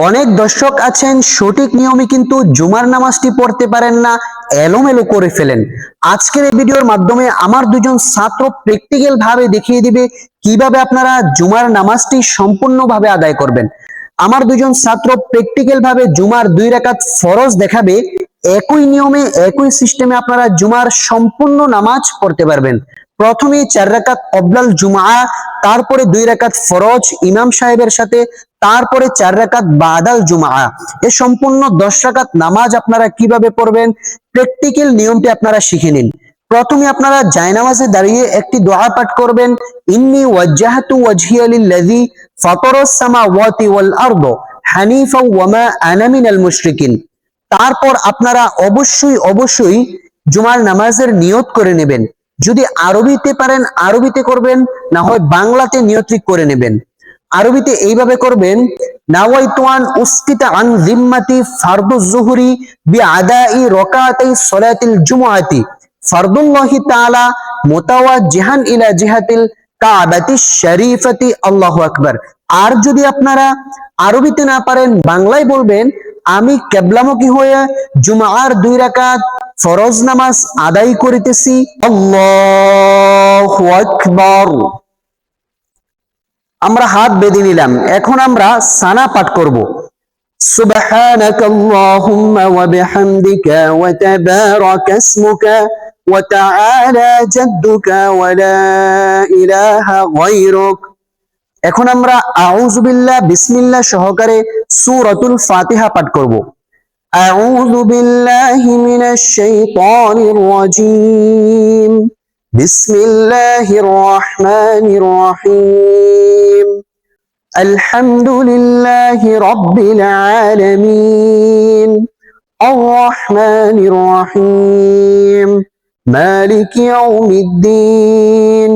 অনেক দর্শক আছেন সঠিক নিয়মে কিন্তু জুমার নামাজটি পড়তে পারেন না, এলোমেলো করে ফেলেন। আজকের এই ভিডিওর মাধ্যমে আমার দুজন ছাত্র প্র্যাকটিক্যাল ভাবে দেখিয়ে দিবে কিভাবে আপনারা জুমার নামাজটি সম্পূর্ণভাবে আদায় করবেন। আমার দুজন ছাত্র প্র্যাকটিক্যাল ভাবে জুমার 2 রাকাত ফরজ দেখাবে। একই নিয়মে একই সিস্টেমে আপনারা জুমার সম্পূর্ণ নামাজ পড়তে পারবেন। প্রথমে 4 রাকাত কবলাল জুমআ, তারপরে 2 রাকাত ফরজ ইমাম সাহেবের সাথে, তারপরে 4 রাকাত বাদাল জুমআ। এই সম্পূর্ণ 10 রাকাত নামাজ আপনারা কিভাবে পড়বেন প্র্যাকটিক্যাল নিয়মটি আপনারা শিখে নিন। প্রথমে আপনারা জায়নামাজে দাঁড়িয়ে একটি দোয়া পাঠ করবেন, ইন্নী ওয়াজ্জাহতু ওয়াজহিয়া লিল্লাযী ফাতারাস সামাওয়াতি ওয়াল আরদ হানিফা ওয়া মা আনা মিনাল মুশরিকিন। তারপর আপনারা অবশ্যই জুমার নামাজের নিয়ত করে নেবেন। যদি আরবিতে পারেন আরবিতে করবেন, না হয় বাংলাতে নিয়ত করে নেবেন। আরবিতে এইভাবে করবেন, নাওয়াইতু আন উসকিতা আন জিম্মাতি ফারদুজ যুহরি বিআদাই রাকাতাই সালাতিল জুমআতি ফারদুল্লাহি তাআলা মুতাওয়াজ্জিহান ইলা জিহাতিল কাবাতিশ শরীফাতি আল্লাহু আকবার। আর যদি আপনারা আরবিতে না পারেন বাংলায় বলবেন, আমি কিবলামুখী হয়ে জুমার 2 রাকাত ফরজ নামাজ আদায় করিতেছি, আল্লাহু আকবার। আমরা হাত বেঁধে নিলাম। এখন আমরা সানা পাঠ করব, সুবহানাকাল্লাহুম্মা ওয়া বিহামদিকা ওয়া তাবারাকা ইসমুকা ওয়া তাআলা জাদ্দুকা ওয়া লা ইলাহা গায়রুক। এখন আমরা আউযু বিল্লাহ বিসমিল্লাহ সহকারে সূরাতুল ফাতিহা পাঠ করব। আউযু বিল্লাহি মিনাশ শাইতানির রাজীম, বিসমিল্লাহির রহমানির রহিম, আলহামদুলিল্লাহি রাব্বিল আলামিন, আর রহমানির রহিম, মালিকি ইয়াউমিদ্দিন,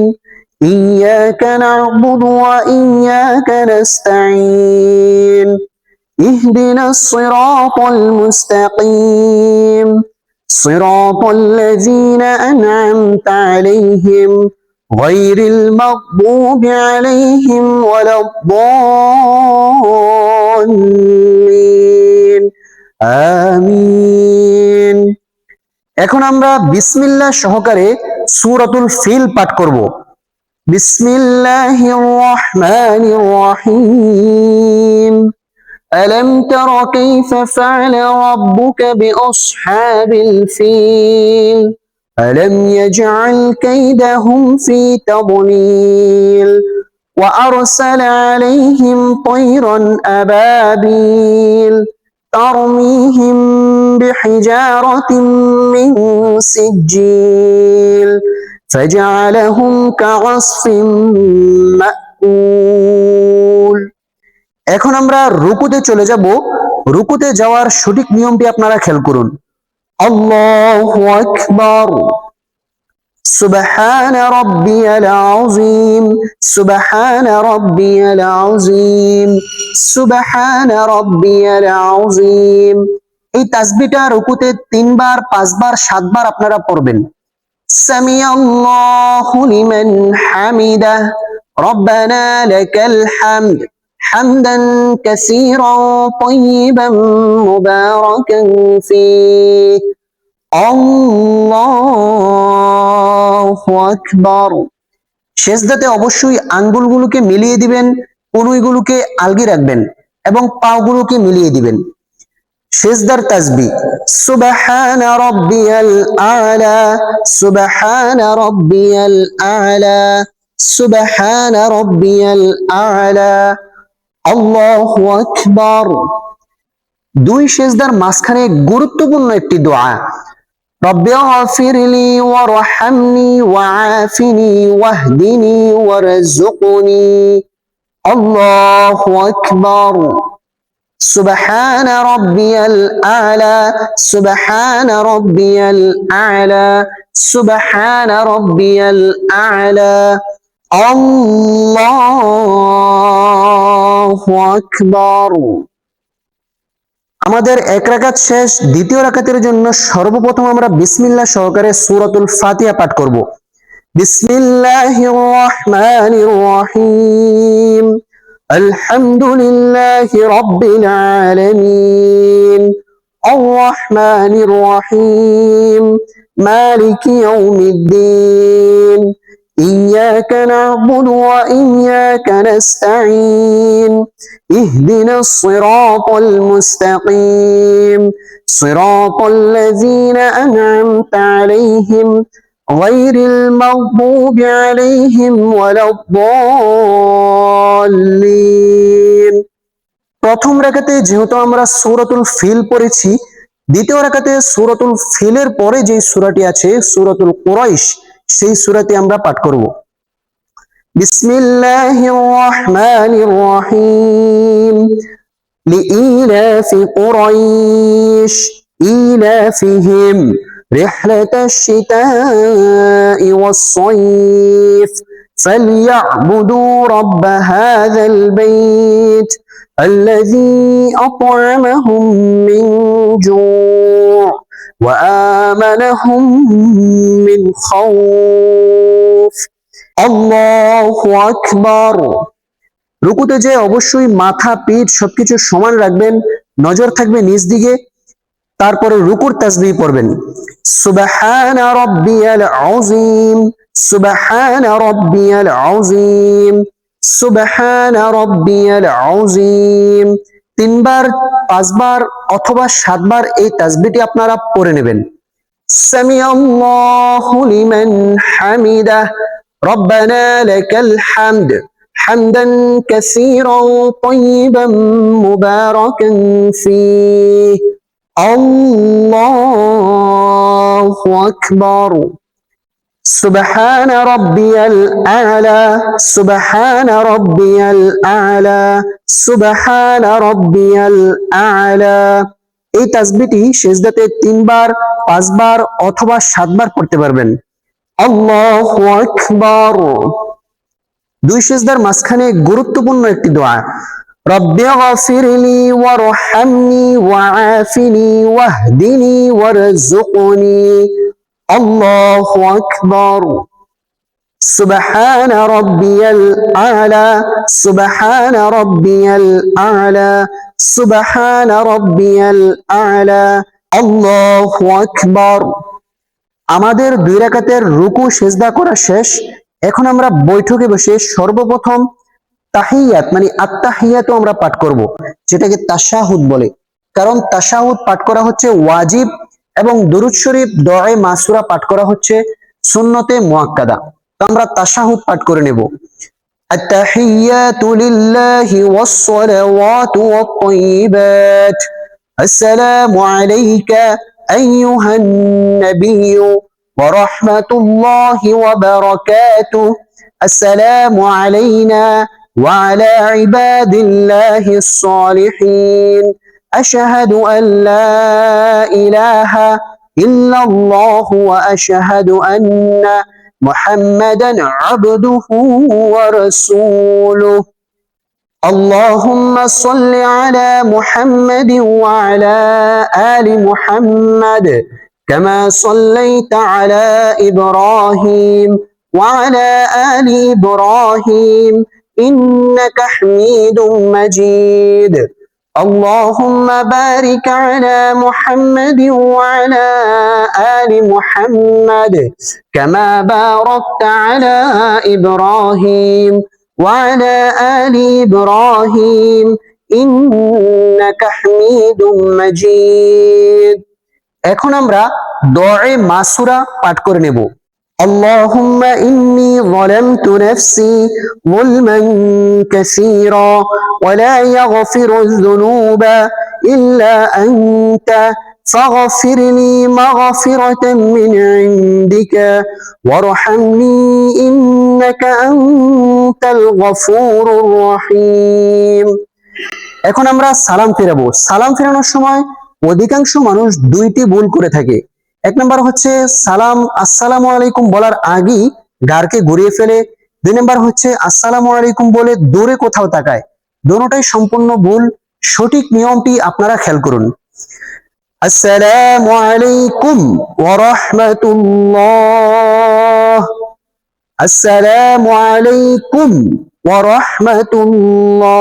ইয়্যাকা না'বুদু ওয়া ইয়্যাকা নাস্তাঈন, ইহদিনাস সিরাতাল মুস্তাকিম, সিরাতাল লাযীনা আন'আমতা আলাইহিম গায়রিল মাগদুবি আলাইহিম ওয়ালাদ-দাল্লিন, আমিন। এখন আমরা বিসমিল্লাহ সহকারে সূরাতুল ফিল পাঠ করব। বিসমিল্লাহির রহমানির রহিম, ألم تر كيف فعل ربك بأصحاب الفيل ألم يجعل كيدهم في تضليل وأرسل عليهم طيرا أبابيل ترميهم بحجارة من سجيل فجعلهم كعصف مأكول। এখন আমরা রুকুতে চলে যাব। রুকুতে যাওয়ার সঠিক নিয়মটি আপনারা খেয়াল করুন, আল্লাহু আকবার, সুবহান রাব্বিয়াল আযীম, সুবহান রাব্বিয়াল আযীম, সুবহান রাব্বিয়াল আযীম। এই তাসবিহটা রুকুতে 3 বার 5 বার 7 বার আপনারা পড়বেন। সামিআল্লাহু লিমান হামিদাহ, রব্বানা লাকাল হামদ حمدا كثيرا طيبا مباركا فيه, الله أكبر। সেজদাতে অবশ্যই আঙ্গুলগুলোকে মিলিয়ে দিবেন, কনুইগুলোকে আলগি রাখবেন এবং পাগুলোকে মিলিয়ে দিবেন। সেজদার তাসবিহ, সুবহানা রাব্বিয়াল আ'লা, সুবহানা রাব্বিয়াল আ'লা, সুবহানা রাব্বিয়াল আ'লা, আল্লাহু আকবার। 2 সেজদার মাঝখানে গুরুত্বপূর্ণ একটি দোয়া, রব্বিগফিরলি ওয়ারহামনি ওয়াআফিনি ওয়াহদিনি ওয়ারযুকনি, আল্লাহু আকবার। সুবহান রাব্বিয়াল আ'লা, সুবহান রাব্বিয়াল আ'লা, সুবহান রাব্বিয়াল আ'লা, আল্লাহু আকবার। আমাদের 1 রাকাত শেষ। দ্বিতীয় রাকাতের জন্য সর্বপ্রথম আমরা বিসমিল্লাহ সহকারে সূরাতুল ফাতিহা পাঠ করব। বিসমিল্লাহির রহমানির রহিম, আলহামদুলিল্লাহি রাব্বিল আলামিন الرحمن الرحيم مالك يوم الدين إياك نعبد وإياك نستعين اهدنا الصراط المستقيم صراط الذين أنعمت عليهم غير المغضوب عليهم ولا الضالين। প্রথম রাকাতে যেহেতু আমরা সূরাতুল ফিল পড়েছি, দ্বিতীয় রাকাতে সূরাতুল ফিলের পরে যে সূরাটি আছে সূরাতুল কুরাইশ, সেই সূরাটি আমরা পাঠ করব। বিসমিল্লাহির রহমানির রহিম لإيلاف قريش إيلافهم رحلة الشتاء والصيف فليعبدوا رب هذا البيت الذي أطعمهم من جوع وآمنهم من خوف الله أكبر। রুকুতে যে অবশ্যই মাথা পিঠ সবকিছু সমান রাখবেন, নজর থাকবে নিচ দিকে, তারপরে রুকুর তাসবিহ পড়বেন সুবহানা রাব্বিয়াল আযীম সুবহানা রাব্বিয়াল আযীম সুবহানা রাব্বিয়াল আযীম। 3 বার 5 বার অথবা 7 বার এই তাসবিহটি আপনারা পড়ে নেবেন। সামিআল্লাহু লিমান হামিদাহ রব্বানা লাকাল হামদ حمدا كثيرا طيبا مباركا فيه الله أكبر سبحان ربي الأعلى سبحان ربي الأعلى سبحان ربي الأعلى। এই তাসবিহটি সিজদাতে 3 বার 5 বার অথবা 7 বার পড়তে পারবেন। আল্লাহু আকবার। দুই সিজদার মাঝখানে গুরুত্বপূর্ণ একটি দোয়া, রব্বি গফিরলি ওয়ারহামনি ওয়াআফিনি ওয়াহদিনি ওয়ারযুকনি আল্লাহু আকবার সুবহান রাব্বিয়াল আ'লা সুবহান রাব্বিয়াল আ'লা সুবহান রাব্বিয়াল আ'লা আল্লাহু আকবার। আমাদের 2 রাকাতের রুকু সিজদা করা শেষ। এখন আমরা বৈঠকে বসে সর্বপ্রথম তাহিয়াত মানে আত্তাহিয়াতু আমরা পাঠ করব, যেটাকে তাশাহুদ বলে। কারণ তাশাহুদ পাঠ করা হচ্ছে ওয়াজিব এবং দুরূদ শরীফ দোয়া মাসুরা পাঠ করা হচ্ছে সুন্নতে মুআক্কাদা। তো আমরা তাশাহুদ পাঠ করে নেব। আত্তাহিয়াতু লিল্লাহি ওয়াস সালাওয়াতু ওয়াত তাইয়্যিবাত আসসালামু আলাইকা আইয়ুহান নাবিয়্যু ورحمة الله وبركاته السلام علينا وعلى عباد الله الصالحين أشهد أن لا إله إلا الله وأشهد أن محمدا عبده ورسوله اللهم صل على محمد وعلى آل محمد كما صليت على إبراهيم وعلى آل إبراهيم إنك حميد مجيد اللهم بارك على محمد وعلى آل محمد كما باركت على إبراهيم وعلى آل إبراهيم إنك حميد مجيد। এখন আমরা দোয়া মাসুরা পাঠ করে নেব। আল্লাহুম্মা ইন্নী যালামতু নাফসি যুলমান কাসীরা ওয়া লা ইয়াগফিরুয যুনুবা ইল্লা আনতা ফাগফিরলি মাগফিরাতাম মিন ইনদিকা ওয়ারহামনি ইন্নাকা আনতাল গফুরুর রহিম। এখন আমরা সালাম ফেরাবো। সালাম ফেরানোর সময় অধিকাংশ মানুষ 2টি ভুল করে থাকে। 1 নাম্বার হচ্ছে সালাম আসসালামু আলাইকুম বলার আগেই ঘাড়কে ঘুরিয়ে ফেলে। 2 নাম্বার হচ্ছে আসসালামু আলাইকুম বলে দূরে কোথাও তাকায়। দুটোটাই সম্পূর্ণ ভুল। সঠিক নিয়মটি আপনারা খেয়াল করুন। আসসালামু আলাইকুম ওয়া রাহমাতুল্লাহ আসসালামু আলাইকুম ওয়া রাহমাতুল্লাহ।